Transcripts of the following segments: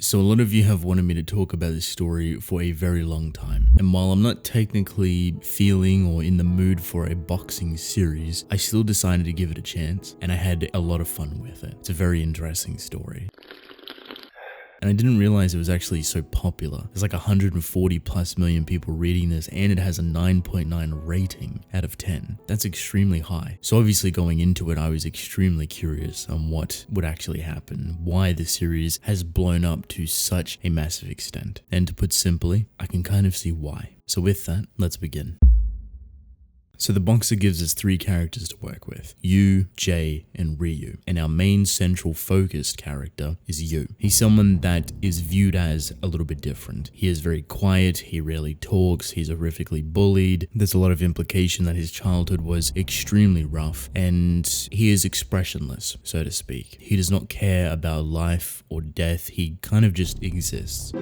So a lot of you have wanted me to talk about this story for a very long time. And while I'm not technically feeling or in the mood for a boxing series, I still decided to give it a chance, and I had a lot of fun with it. It's a very interesting story. And I didn't realize it was actually so popular. There's like 140 plus million people reading this, and it has a 9.9 rating out of 10. That's extremely high. So obviously going into it, I was extremely curious on what would actually happen, why the series has blown up to such a massive extent. And to put simply, I can kind of see why. So with that, let's begin. So the Boxer gives us three characters to work with, Yu, Jay, and Ryu. And our main central focused character is Yu. He's someone that is viewed as a little bit different. He is very quiet, he rarely talks, he's horrifically bullied. There's a lot of implication that his childhood was extremely rough, and he is expressionless, so to speak. He does not care about life or death, he kind of just exists.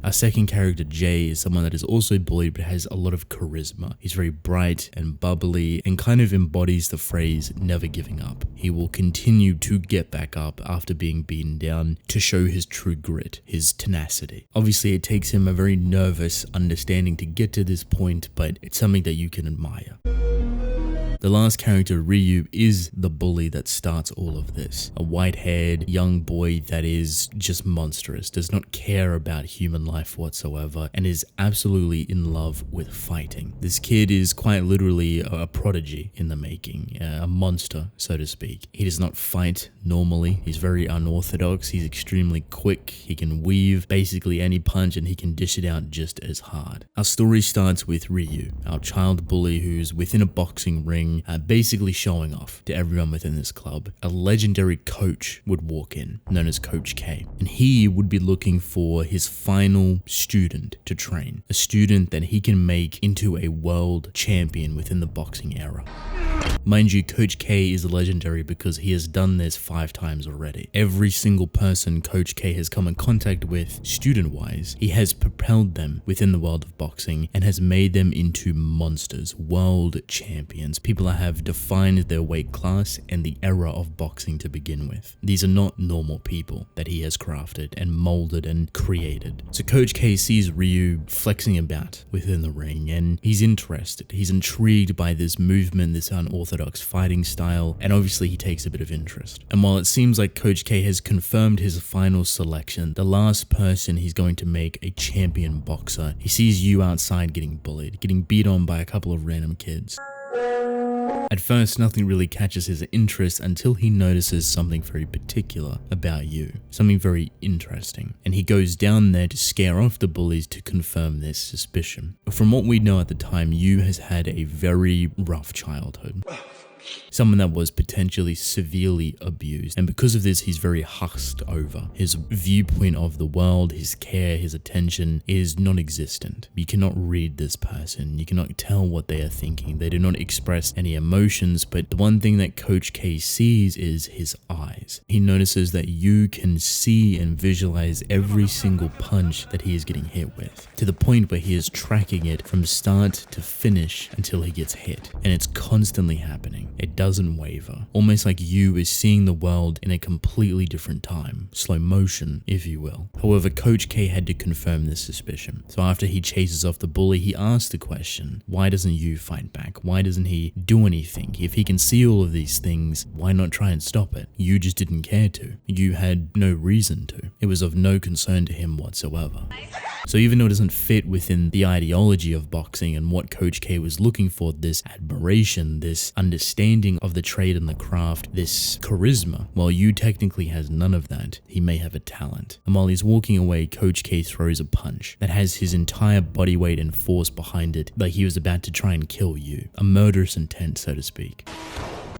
Our second character, Jay, is someone that is also bullied but has a lot of charisma. He's very bright and bubbly and kind of embodies the phrase never giving up. He will continue to get back up after being beaten down to show his true grit, his tenacity. Obviously, it takes him a very nervous understanding to get to this point, but it's something that you can admire. The last character, Ryu, is the bully that starts all of this. A white-haired young boy that is just monstrous, does not care about human life whatsoever, and is absolutely in love with fighting. This kid is quite literally a prodigy in the making, a monster, so to speak. He does not fight normally. He's very unorthodox. He's extremely quick. He can weave basically any punch, and he can dish it out just as hard. Our story starts with Ryu, our child bully who's within a boxing ring, basically showing off to everyone within this club. A legendary coach would walk in, known as Coach K, and he would be looking for his final student to train, a student that he can make into a world champion within the boxing era. Mind you, Coach K is legendary because he has done this 5 times already. Every single person Coach K has come in contact with, student-wise, he has propelled them within the world of boxing and has made them into monsters, world champions, people that have defined their weight class and the era of boxing to begin with. These are not normal people that he has crafted and molded and created. So Coach K sees Ryu flexing about within the ring, and he's interested. He's intrigued by this movement, this unorthodox fighting style, and obviously he takes a bit of interest. And while it seems like Coach K has confirmed his final selection, the last person he's going to make a champion boxer, he sees Yu outside getting bullied, getting beat on by a couple of random kids. At first, nothing really catches his interest until he notices something very particular about Yu, something very interesting, and he goes down there to scare off the bullies to confirm this suspicion. From what we know at the time, Yu has had a very rough childhood. Someone that was potentially severely abused, and because of this he's very husked over. His viewpoint of the world, his care, his attention is non-existent. You cannot read this person, you cannot tell what they are thinking, they do not express any emotions, but the one thing that Coach K sees is his eyes. He notices that Yu can see and visualize every single punch that he is getting hit with, to the point where he is tracking it from start to finish until he gets hit, and it's constantly happening. It doesn't waver, almost like Yu is seeing the world in a completely different time, slow motion, if you will. However, Coach K had to confirm this suspicion. So after he chases off the bully, he asks the question, why doesn't Yu fight back? Why doesn't he do anything? If he can see all of these things, why not try and stop it? Yu just didn't care to. Yu had no reason to. It was of no concern to him whatsoever. So even though it doesn't fit within the ideology of boxing and what Coach K was looking for, this admiration, this understanding of the trade and the craft, this charisma, while Yu technically has none of that, he may have a talent. And while he's walking away, Coach K throws a punch that has his entire body weight and force behind it, like he was about to try and kill Yu. A murderous intent, so to speak.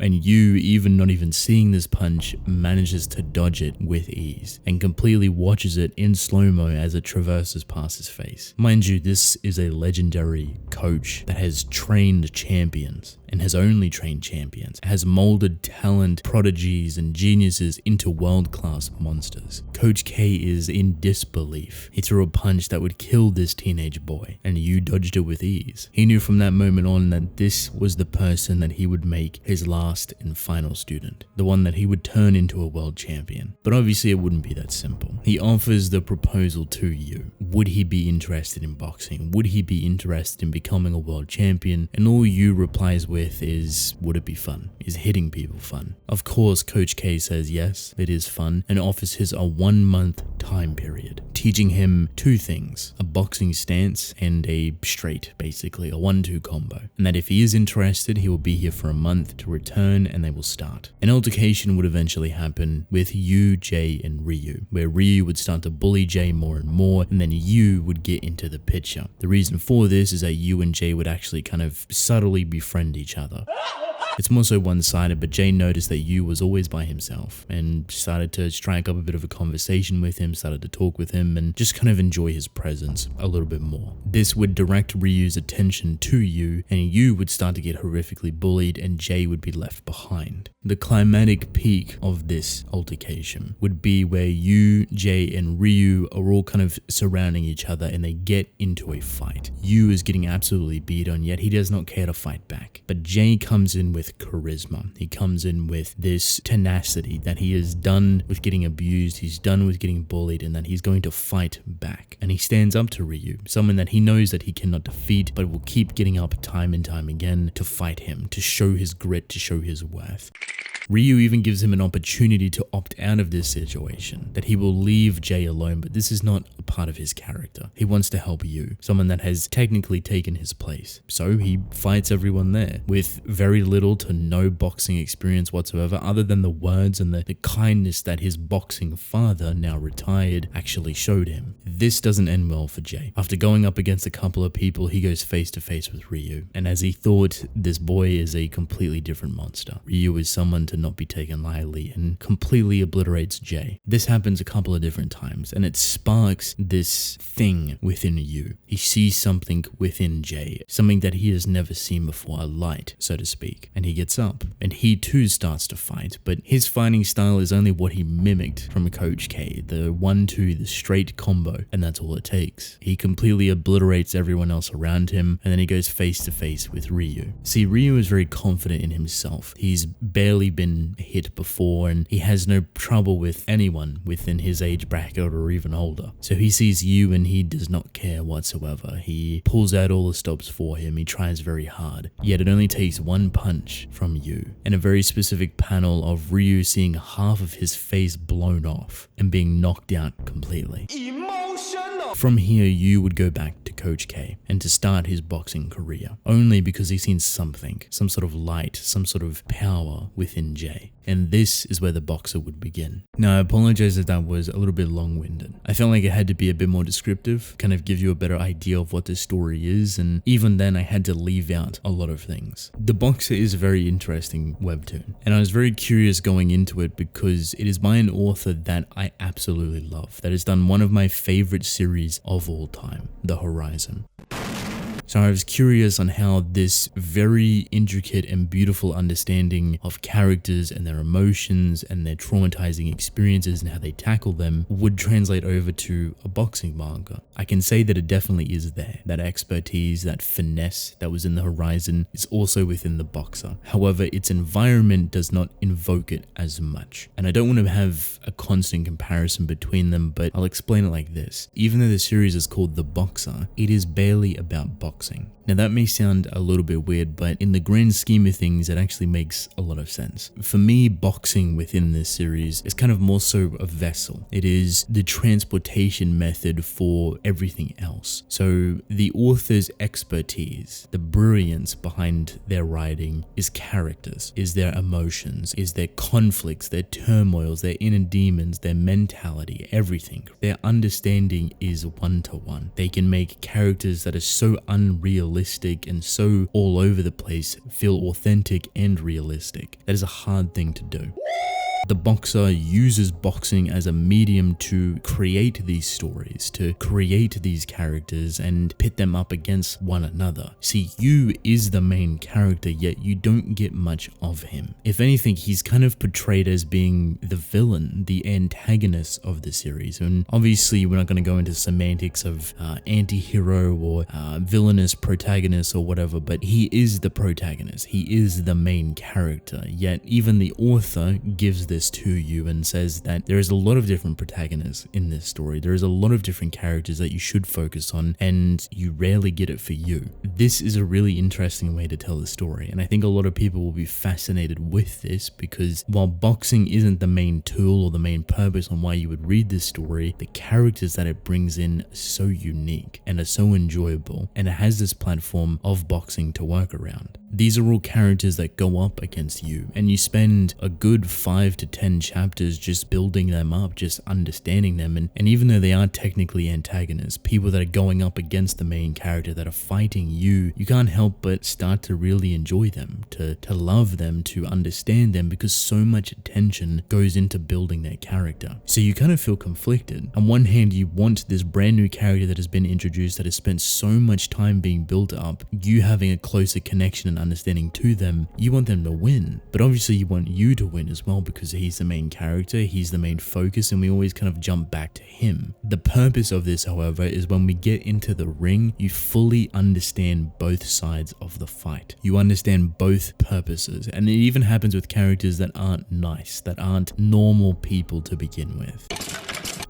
And Yu, even not even seeing this punch, manages to dodge it with ease and completely watches it in slow-mo as it traverses past his face. Mind you, this is a legendary coach that has trained champions and has only trained champions, has molded talent, prodigies, and geniuses into world-class monsters. Coach K is in disbelief. He threw a punch that would kill this teenage boy, and Yu dodged it with ease. He knew from that moment on that this was the person that he would make his last last and final student, the one that he would turn into a world champion. But obviously it wouldn't be that simple. He offers the proposal to Yu. Would he be interested in boxing? Would he be interested in becoming a world champion? And all Yu replies with is, would it be fun? Is hitting people fun? Of course, Coach K says yes, it is fun, and offers his a 1-month time period, teaching him 2 things, a boxing stance and a straight, basically a 1-2 combo. And that if he is interested, he will be here for a month to return and they will start. An altercation would eventually happen with Yu, Jay, and Ryu, where Ryu would start to bully Jay more and more, and then Yu would get into the picture. The reason for this is that Yu and Jay would actually kind of subtly befriend each other. It's more so one-sided, but Jay noticed that Yu was always by himself and started to strike up a bit of a conversation with him, started to talk with him, and just kind of enjoy his presence a little bit more. This would direct Ryu's attention to Yu, and Yu would start to get horrifically bullied, and Jay would be left behind. The climatic peak of this altercation would be where Yu, Jay, and Ryu are all kind of surrounding each other and they get into a fight. Yu is getting absolutely beat on, yet he does not care to fight back. But Jay comes in with charisma. He comes in with this tenacity that he is done with getting abused, he's done with getting bullied, and that he's going to fight back. And he stands up to Ryu, someone that he knows that he cannot defeat, but will keep getting up time and time again to fight him, to show his grit, to show his worth. Ryu even gives him an opportunity to opt out of this situation, that he will leave Jay alone, but this is not a part of his character. He wants to help Yu, someone that has technically taken his place. So he fights everyone there with very little to no boxing experience whatsoever, other than the words and the kindness that his boxing father, now retired, actually showed him. This doesn't end well for Jay. After going up against a couple of people, he goes face to face with Ryu, and as he thought, this boy is a completely different monster. Ryu is someone to not be taken lightly and completely obliterates Jay. This happens a couple of different times, and it sparks this thing within Yu. He sees something within Jay, something that he has never seen before, a light, so to speak, and he gets up, and he too starts to fight, but his fighting style is only what he mimicked from Coach K, the 1-2, the straight combo, and that's all it takes. He completely obliterates everyone else around him, and then he goes face to face with Ryu. See, Ryu is very confident in himself. He's barely been hit before, and he has no trouble with anyone within his age bracket or even older. So he sees Yu and he does not care whatsoever. He pulls out all the stops for him. He tries very hard. Yet it only takes one punch from Yu, and a very specific panel of Ryu seeing half of his face blown off and being knocked out completely. From here, Yu would go back to Coach K and to start his boxing career, only because he's seen something, some sort of light, some sort of power within Jay. And this is where the boxer would begin. Now, I apologize if that was a little bit long-winded. I felt like it had to be a bit more descriptive, kind of give you a better idea of what this story is, and even then I had to leave out a lot of things. The Boxer is a very interesting webtoon, and I was very curious going into it because it is by an author that I absolutely love, that has done one of my favorite series of all time, The Horizon. So I was curious on how this very intricate and beautiful understanding of characters and their emotions and their traumatizing experiences and how they tackle them would translate over to a boxing manga. I can say that it definitely is there. That expertise, that finesse that was in The Horizon is also within The Boxer. However, its environment does not invoke it as much. And I don't want to have a constant comparison between them, but I'll explain it like this. Even though the series is called The Boxer, it is barely about boxing. Now that may sound a little bit weird, but in the grand scheme of things, it actually makes a lot of sense. For me, boxing within this series is kind of more so a vessel. It is the transportation method for everything else. So the author's expertise, the brilliance behind their writing is characters, is their emotions, is their conflicts, their turmoils, their inner demons, their mentality, everything. Their understanding is one-to-one. They can make characters that are so unrealistic and so all over the place feel authentic and realistic. That is a hard thing to do. The Boxer uses boxing as a medium to create these stories, to create these characters and pit them up against one another. See, Yu is the main character, yet you don't get much of him. If anything, he's kind of portrayed as being the villain, the antagonist of the series. And obviously, we're not going to go into semantics of anti-hero or villainous protagonist or whatever, but he is the protagonist. He is the main character. Yet even the author gives this to you and says that there is a lot of different protagonists in this story. There is a lot of different characters that you should focus on, and you rarely get it for you. This is a really interesting way to tell the story, and I think a lot of people will be fascinated with this because while boxing isn't the main tool or the main purpose on why you would read this story, the characters that it brings in are so unique and are so enjoyable, and it has this platform of boxing to work around. These are all characters that go up against you, and you spend a good 5 to 10 chapters just building them up, just understanding them, and even though they are technically antagonists, people that are going up against the main character that are fighting you, you can't help but start to really enjoy them, to love them, to understand them, because so much attention goes into building their character. So you kind of feel conflicted. On one hand, you want this brand new character that has been introduced, that has spent so much time being built up, you having a closer connection and understanding to them, you want them to win, but obviously you want you to win as well because he's the main character, he's the main focus, and we always kind of jump back to him. The purpose of this, however, is when we get into the ring, you fully understand both sides of the fight. You understand both purposes, and it even happens with characters that aren't nice, that aren't normal people to begin with.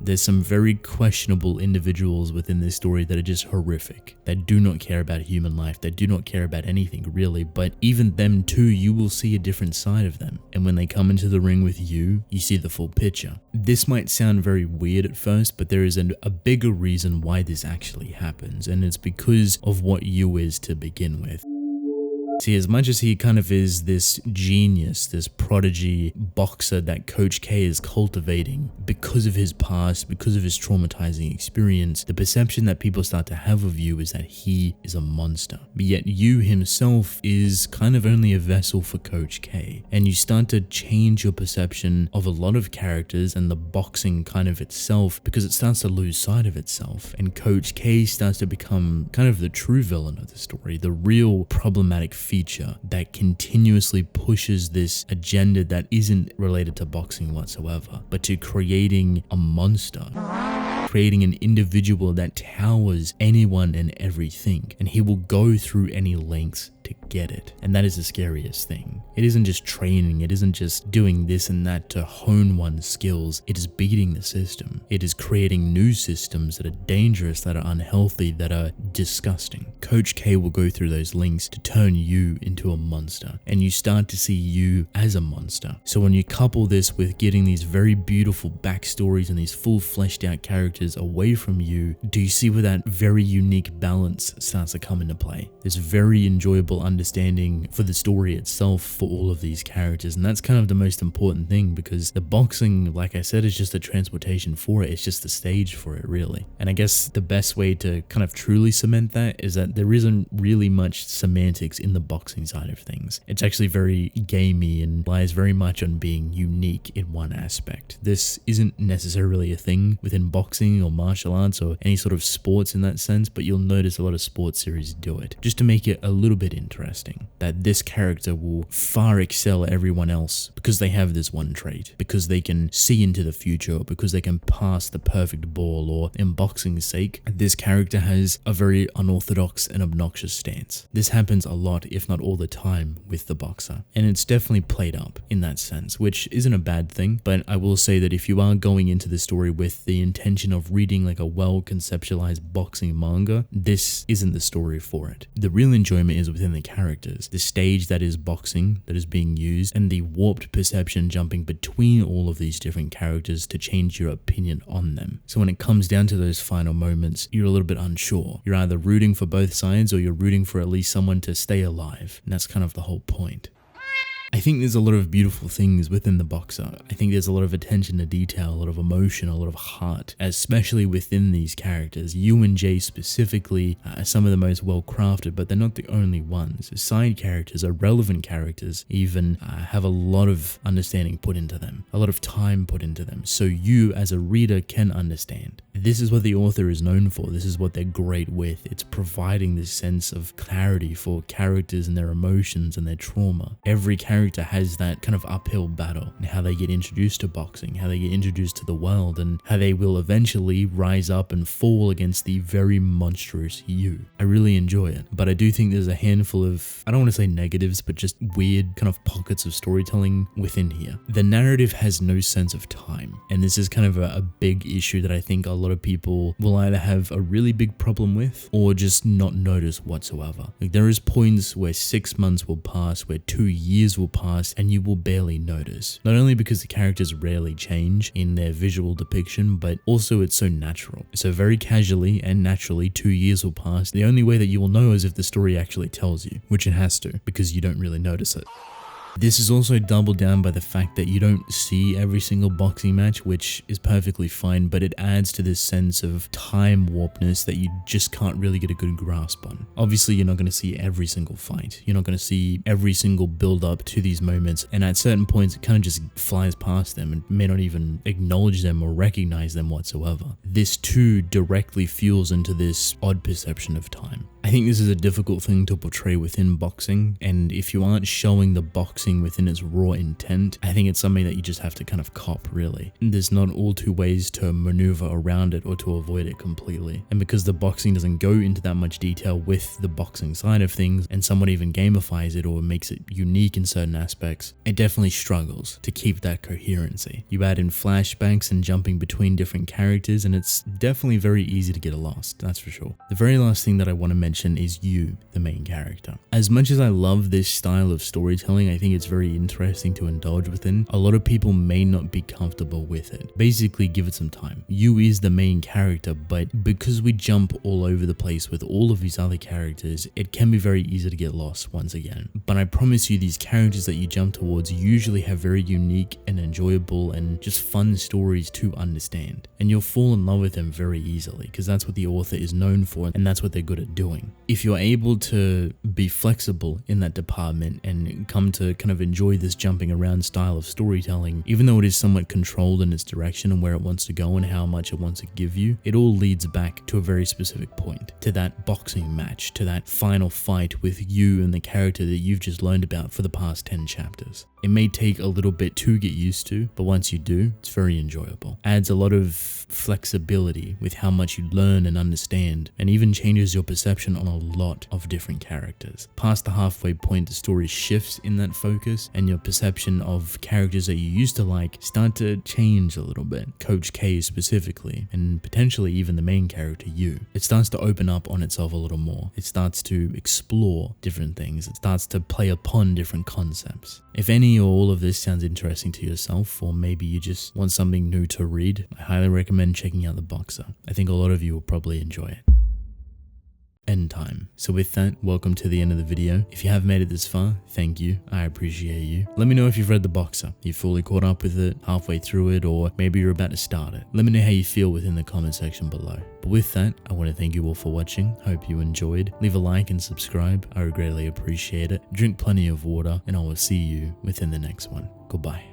There's some very questionable individuals within this story that are just horrific, that do not care about human life, that do not care about anything really, but even them too, you will see a different side of them. And when they come into the ring with you, you see the full picture. This might sound very weird at first, but there is a bigger reason why this actually happens, and it's because of what Yu is to begin with. See, as much as he kind of is this genius, this prodigy boxer that Coach K is cultivating because of his past, because of his traumatizing experience, the perception that people start to have of Yu is that he is a monster. But yet Yu himself is kind of only a vessel for Coach K. And you start to change your perception of a lot of characters and the boxing kind of itself because it starts to lose sight of itself. And Coach K starts to become kind of the true villain of the story, the real problematic feature that continuously pushes this agenda that isn't related to boxing whatsoever, but to creating a monster, creating an individual that towers anyone and everything, and he will go through any lengths to get it. And that is the scariest thing. It isn't just training, it isn't just doing this and that to hone one's skills, it is beating the system. It is creating new systems that are dangerous, that are unhealthy, that are disgusting. Coach K will go through those links to turn you into a monster, and you start to see you as a monster. So when you couple this with getting these very beautiful backstories and these full fleshed out characters away from you, do you see where that very unique balance starts to come into play? This very enjoyable understanding for the story itself for all of these characters, and that's kind of the most important thing, because the boxing, like I said, is just a transportation for it. It's just the stage for it, really. And I guess the best way to kind of truly cement that is that there isn't really much semantics in the boxing side of things. It's actually very gamey and relies very much on being unique in one aspect. This isn't necessarily a thing within boxing or martial arts or any sort of sports in that sense, but you'll notice a lot of sports series do it, just to make it a little bit interesting, that this character will far excel everyone else because they have this one trait, because they can see into the future, or because they can pass the perfect ball, or in boxing's sake, this character has a very unorthodox and obnoxious stance. This happens a lot, if not all the time, with the boxer, and it's definitely played up in that sense, which isn't a bad thing. But I will say that if you are going into the story with the intention of reading like a well conceptualized boxing manga, this isn't the story for it. The real enjoyment is within the characters, the stage that is boxing that is being used, and the warped perception jumping between all of these different characters to change your opinion on them. So when it comes down to those final moments, you're a little bit unsure. You're either rooting for both sides, or you're rooting for at least someone to stay alive, and that's kind of the whole point. I think there's a lot of beautiful things within the Boxer. I think there's a lot of attention to detail, a lot of emotion, a lot of heart, especially within these characters. You and Jay specifically are some of the most well crafted, but they're not the only ones. Side characters are relevant characters, even have a lot of understanding put into them, a lot of time put into them, so you as a reader can understand. This is what the author is known for. This is what they're great with. It's providing this sense of clarity for characters and their emotions and their trauma. Every character has that kind of uphill battle, and how they get introduced to boxing, how they get introduced to the world, and how they will eventually rise up and fall against the very monstrous you. I really enjoy it, but I do think there's a handful of, I don't want to say negatives, but just weird kind of pockets of storytelling within here. The narrative has no sense of time, and this is kind of a big issue that I think a lot of people will either have a really big problem with or just not notice whatsoever. Like, there is points where 6 months will pass, where 2 years will pass, and you will barely notice. Not only because the characters rarely change in their visual depiction, but also it's so natural. So very casually and naturally 2 years will pass. The only way that you will know is if the story actually tells you, which it has to, because you don't really notice it. This is also doubled down by the fact that you don't see every single boxing match, which is perfectly fine, but it adds to this sense of time warpness that you just can't really get a good grasp on. Obviously, you're not going to see every single fight. You're not going to see every single build up to these moments, and at certain points it kind of just flies past them and may not even acknowledge them or recognize them whatsoever. This too directly fuels into this odd perception of time. I think this is a difficult thing to portray within boxing, and if you aren't showing the boxing within its raw intent, I think it's something that you just have to kind of cop, really. There's not all two ways to maneuver around it or to avoid it completely. And because the boxing doesn't go into that much detail with the boxing side of things, and someone even gamifies it or makes it unique in certain aspects, it definitely struggles to keep that coherency. You add in flashbacks and jumping between different characters, and it's definitely very easy to get lost, that's for sure. The very last thing that I want to mention is you, the main character. As much as I love this style of storytelling, I think it's very interesting to indulge within. A lot of people may not be comfortable with it. Basically, give it some time. You is the main character, but because we jump all over the place with all of these other characters, it can be very easy to get lost once again. But I promise you, these characters that you jump towards usually have very unique and enjoyable and just fun stories to understand. And you'll fall in love with them very easily, because that's what the author is known for, and that's what they're good at doing. If you're able to be flexible in that department and come to kind of enjoy this jumping around style of storytelling, even though it is somewhat controlled in its direction and where it wants to go and how much it wants to give you, it all leads back to a very specific point, to that boxing match, to that final fight with you and the character that you've just learned about for the past 10 chapters. It may take a little bit to get used to, but once you do, it's very enjoyable. Adds a lot of flexibility with how much you learn and understand, and even changes your perception on a lot of different characters. Past the halfway point, the story shifts in that focus, and your perception of characters that you used to like start to change a little bit. Coach K specifically, and potentially even the main character, you. It starts to open up on itself a little more. It starts to explore different things. It starts to play upon different concepts. If any or all of this sounds interesting to yourself, or maybe you just want something new to read, I highly recommend checking out the Boxer. I think a lot of you will probably enjoy it. Endtime. So with that, welcome to the end of the video. If you have made it this far, thank you. I appreciate you. Let me know if you've read the Boxer. You fully caught up with it, halfway through it, or maybe you're about to start it. Let me know how you feel within the comment section below. But with that, I want to thank you all for watching. Hope you enjoyed. Leave a like and subscribe. I would greatly appreciate it. Drink plenty of water, and I will see you within the next one. Goodbye.